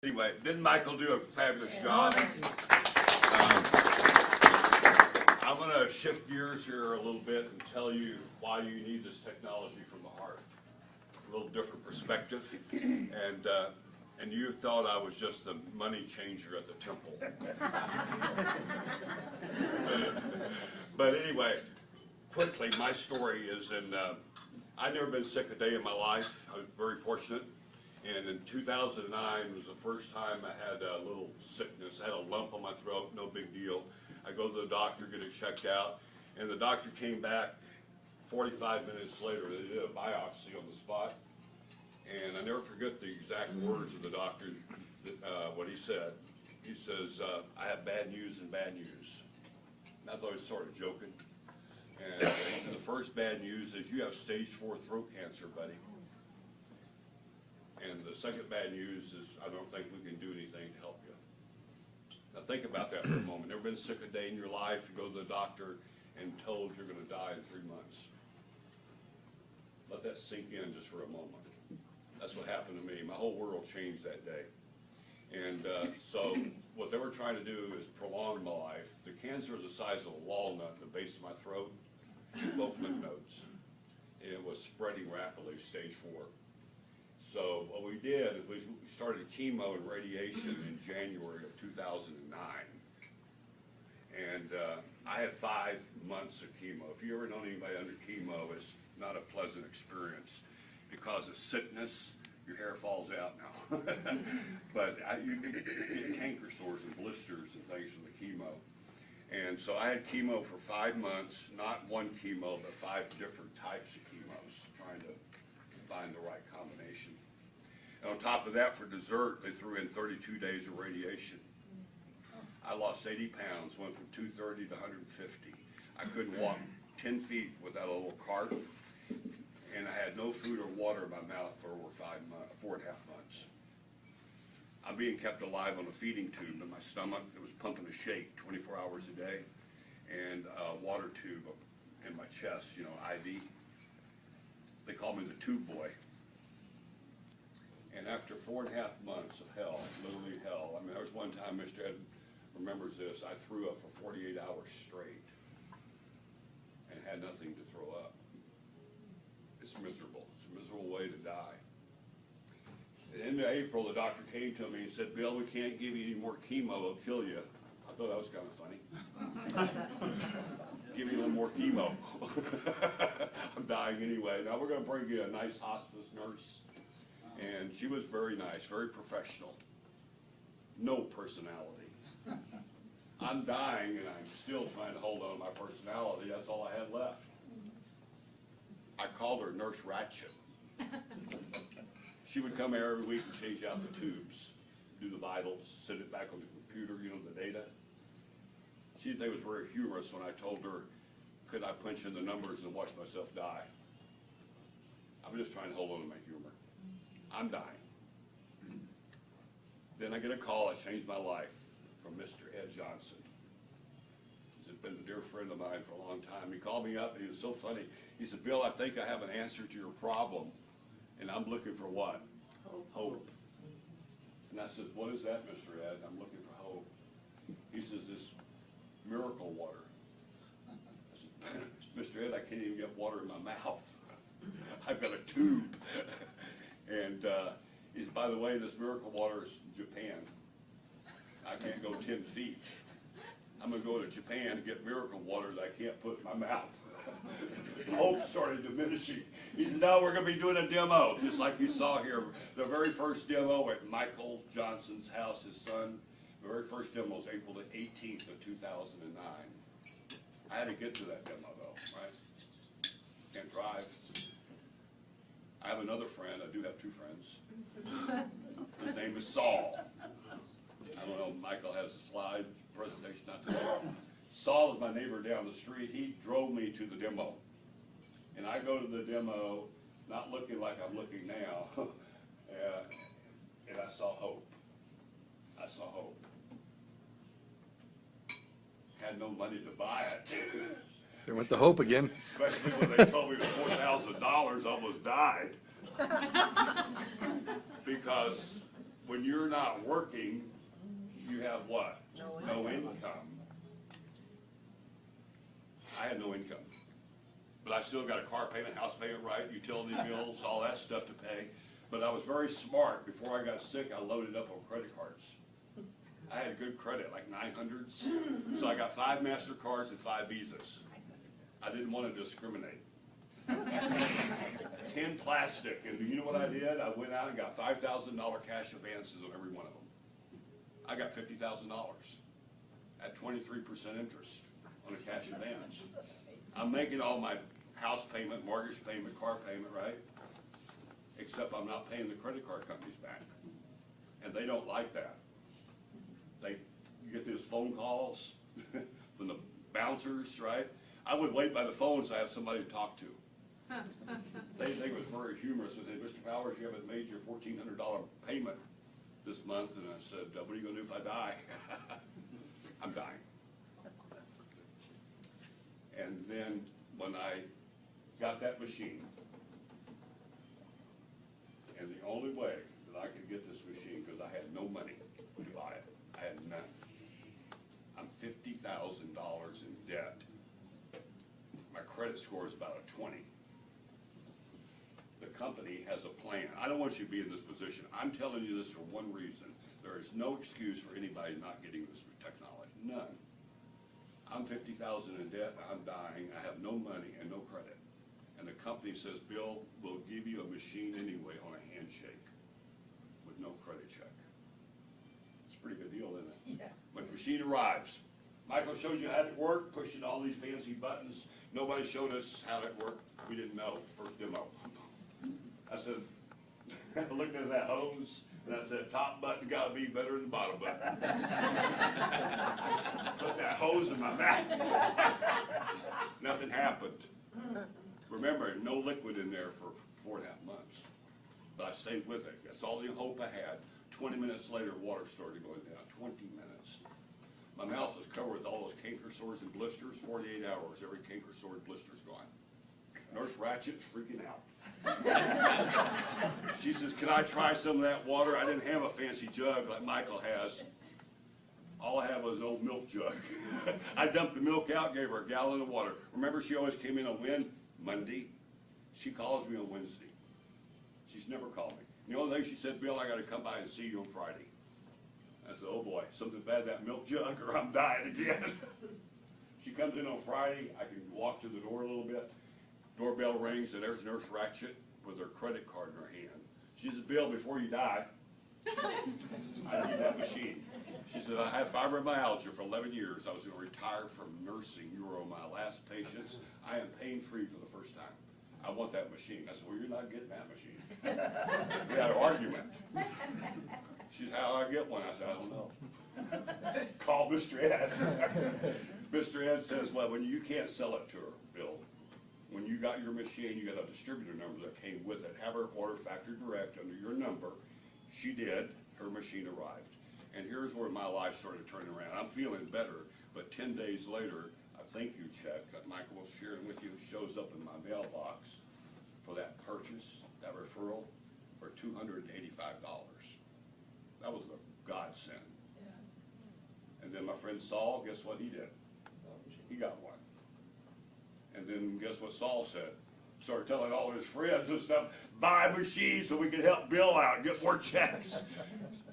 Anyway, didn't Michael do a fabulous job? I'm going to shift gears here a little bit and tell you why you need this technology from the heart. A little different perspective. And you thought I was just the money changer at the temple. But anyway, quickly, my story is I've never been sick a day in my life. I was very fortunate. And in 2009 was the first time I had a little sickness. I had a lump on my throat, no big deal. I go to the doctor, get it checked out, and the doctor came back 45 minutes later. They did a biopsy on the spot, and I never forget the exact words of the doctor, what he said. He says, I have bad news and bad news. And I thought he was sort of joking. And he said, the first bad news is you have stage 4 throat cancer, buddy. And the second bad news is I don't think we can do anything to help you. Now think about that for a moment. Never been sick a day in your life, you go to the doctor and told you're going to die in 3 months. Let that sink in just for a moment. That's what happened to me. My whole world changed that day. And so what they were trying to do is prolong my life. The cancer was the size of a walnut in the base of my throat, both lymph nodes. And it was spreading rapidly, stage 4. So what we did is we started chemo and radiation in January of 2009. And I had 5 months of chemo. If you ever known anybody under chemo, it's not a pleasant experience. It causes sickness. Your hair falls out now. But you get canker sores and blisters and things from the chemo. And so I had chemo for 5 months, not one chemo, but 5 different types of chemos, trying to find the right combination. And on top of that, for dessert, they threw in 32 days of radiation. I lost 80 pounds, went from 230 to 150. I couldn't walk 10 feet without a little cart, and I had no food or water in my mouth for over 4.5 months. I'm being kept alive on a feeding tube in my stomach. It was pumping a shake 24 hours a day, and a water tube in my chest, you know, IV. They call me the tube boy. And after 4.5 months of hell, literally hell, I mean, there was one time, Mr. Ed remembers this, I threw up for 48 hours straight and had nothing to throw up. It's miserable. It's a miserable way to die. At the end of April, the doctor came to me and said, Bill, we can't give you any more chemo, it'll kill you. I thought that was kind of funny. Give me a little more chemo. I'm dying anyway. Now we're going to bring you a nice hospice nurse. And she was very nice, very professional. No personality. I'm dying and I'm still trying to hold on to my personality. That's all I had left. I called her Nurse Ratchet. She would come here every week and change out the tubes, do the vitals, sit it back on the computer, you know, the data. She was very humorous when I told her, could I punch in the numbers and watch myself die? I'm just trying to hold on to my humor. I'm dying. Then I get a call that changed my life from Mr. Ed Johnson. He's been a dear friend of mine for a long time. He called me up and he was so funny. He said, Bill, I think I have an answer to your problem. And I'm looking for what? Hope. And I said, what is that, Mr. Ed? I'm looking for hope. He says, this miracle water. I said, Mr. Ed, I can't even get water in my mouth. I've got a tube. And he said, by the way, this miracle water is Japan. I can't go 10 feet. I'm going to go to Japan to get miracle water that I can't put in my mouth. Hope started diminishing. He said, no, we're going to be doing a demo, just like you saw here. The very first demo at Michael Johnson's house, his son, the very first demo was April the 18th of 2009. I had to get to that demo, though, right? Can't drive. I have another friend. I do have 2 friends. His name is Saul. I don't know, Michael has a slide presentation not today. Saul is my neighbor down the street. He drove me to the demo. And I go to the demo, not looking like I'm looking now, and I saw hope. I saw hope. Had no money to buy it. There went the hope again. Especially when they told me it was $4,000, I almost died. Because when you're not working, you have what? No income. I had no income. But I still got a car payment, house payment, right, utility bills, all that stuff to pay. But I was very smart. Before I got sick, I loaded up on credit cards. I had good credit, like 900s. So I got 5 MasterCards and 5 Visas. I didn't want to discriminate. 10 plastic, and you know what I did? I went out and got $5,000 cash advances on every one of them. I got $50,000 at 23% interest on a cash advance. I'm making all my house payment, mortgage payment, car payment, right? Except I'm not paying the credit card companies back. And they don't like that. You get these phone calls from the bouncers, right? I would wait by the phone so I have somebody to talk to. They think it was very humorous. They said, Mr. Powers, you haven't made your $1,400 payment this month. And I said, what are you going to do if I die? I'm dying. And then when I got that machine, and the only way that I could get this machine, because I had no money to buy it, I had none. I'm $50,000 in debt. My credit score is about a 20. The company has a plan. I don't want you to be in this position. I'm telling you this for one reason. There is no excuse for anybody not getting this technology. None. I'm $50,000 in debt, I'm dying, I have no money and no credit. And the company says, Bill, we'll give you a machine anyway on a handshake with no credit check. It's a pretty good deal, isn't it? Yeah. When the machine arrives, Michael showed you how it worked, pushing all these fancy buttons. Nobody showed us how it worked. We didn't know. First demo. I said, I looked at that hose, and I said, top button got to be better than the bottom button. Put that hose in my mouth. Nothing happened. Remember, no liquid in there for 4.5 months. But I stayed with it. That's all the hope I had. 20 minutes later, water started going down. 20 minutes. My mouth was covered with all those canker sores and blisters. 48 hours, every canker sore and blister's gone. Nurse Ratchet's freaking out. She says, can I try some of that water? I didn't have a fancy jug like Michael has. All I had was an old milk jug. I dumped the milk out, gave her a gallon of water. Remember, she always came in on Monday. She calls me on Wednesday. She's never called me. The only thing she said, Bill, I got to come by and see you on Friday. I said, oh boy, something bad, that milk jug, or I'm dying again. She comes in on Friday. I can walk to the door a little bit. Doorbell rings, and there's Nurse Ratchet with her credit card in her hand. She says, Bill, before you die, I need that machine. She said, I had fibromyalgia for 11 years. I was going to retire from nursing. You were my last patients. I am pain-free for the first time. I want that machine. I said, well, you're not getting that machine. We had an argument. She said, how do I get one? I said, I don't know. Call Mr. Ed. Mr. Ed says, well, when you can't sell it to her, Bill, when you got your machine, you got a distributor number that came with it. Have her order factory direct under your number. She did. Her machine arrived. And here's where my life started turning around. I'm feeling better, but 10 days later, a thank you check that Michael was sharing with you shows up in my mailbox for that purchase, that referral, for $285. That was a godsend. Yeah. And then my friend Saul, guess what he did? He got one. And then guess what Saul said? Started telling all his friends and stuff, buy a machine so we can help Bill out and get more checks.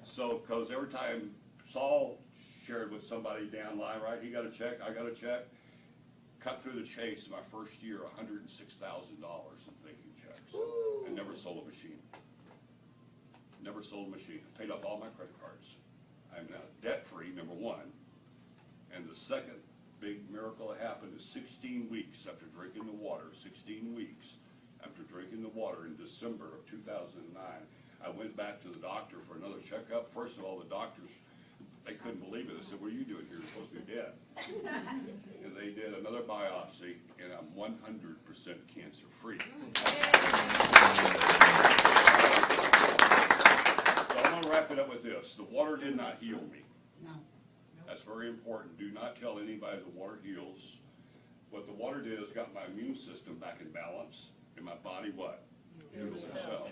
So, because every time Saul shared with somebody down the line, right, he got a check, I got a check, cut through the chase my first year, $106,000 in thank you checks. Ooh. And never sold a machine. Never sold a machine. Paid off all my credit cards. I'm now debt-free, number one. And the second big miracle that happened is 16 weeks after drinking the water, 16 weeks after drinking the water in December of 2009, I went back to the doctor for another checkup. First of all, the doctors, they couldn't believe it. They said, what are you doing here? You're supposed to be dead. And they did another biopsy, and I'm 100% cancer-free. So I'm going to wrap it up with this. The water did not heal me. No. That's very important. Do not tell anybody the water heals. What the water did is got my immune system back in balance, and my body what? Healed itself.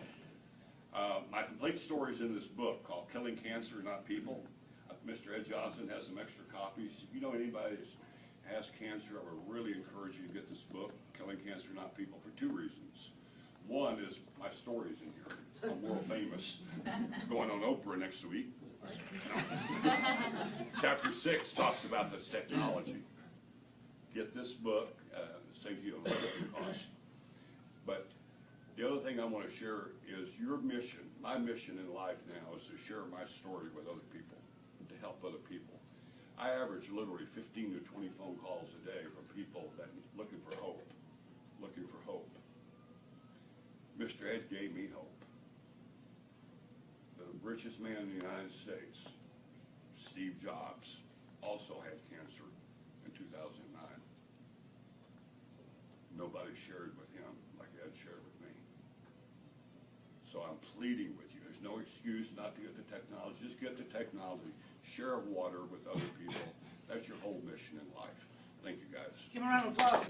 My complete story is in this book called Killing Cancer, Not People. Mr. Ed Johnson has some extra copies. If you know anybody that has cancer, I would really encourage you to get this book, Killing Cancer, Not People, for two reasons. One is my story's in here. I'm world famous. Going on Oprah next week. Chapter 6 talks about this technology. Get this book, saves you a lot of cost. But the other thing I want to share is your mission. My mission in life now is to share my story with other people, to help other people. I average literally 15 to 20 phone calls a day from people that looking for hope, looking for hope. Mr. Ed gave me hope. The richest man in the United States, Steve Jobs, also had cancer in 2009. Nobody shared with him like Ed shared with me. So I'm pleading with you. There's no excuse not to get the technology. Just get the technology. Share water with other people. That's your whole mission in life. Thank you, guys. Give him a round of applause.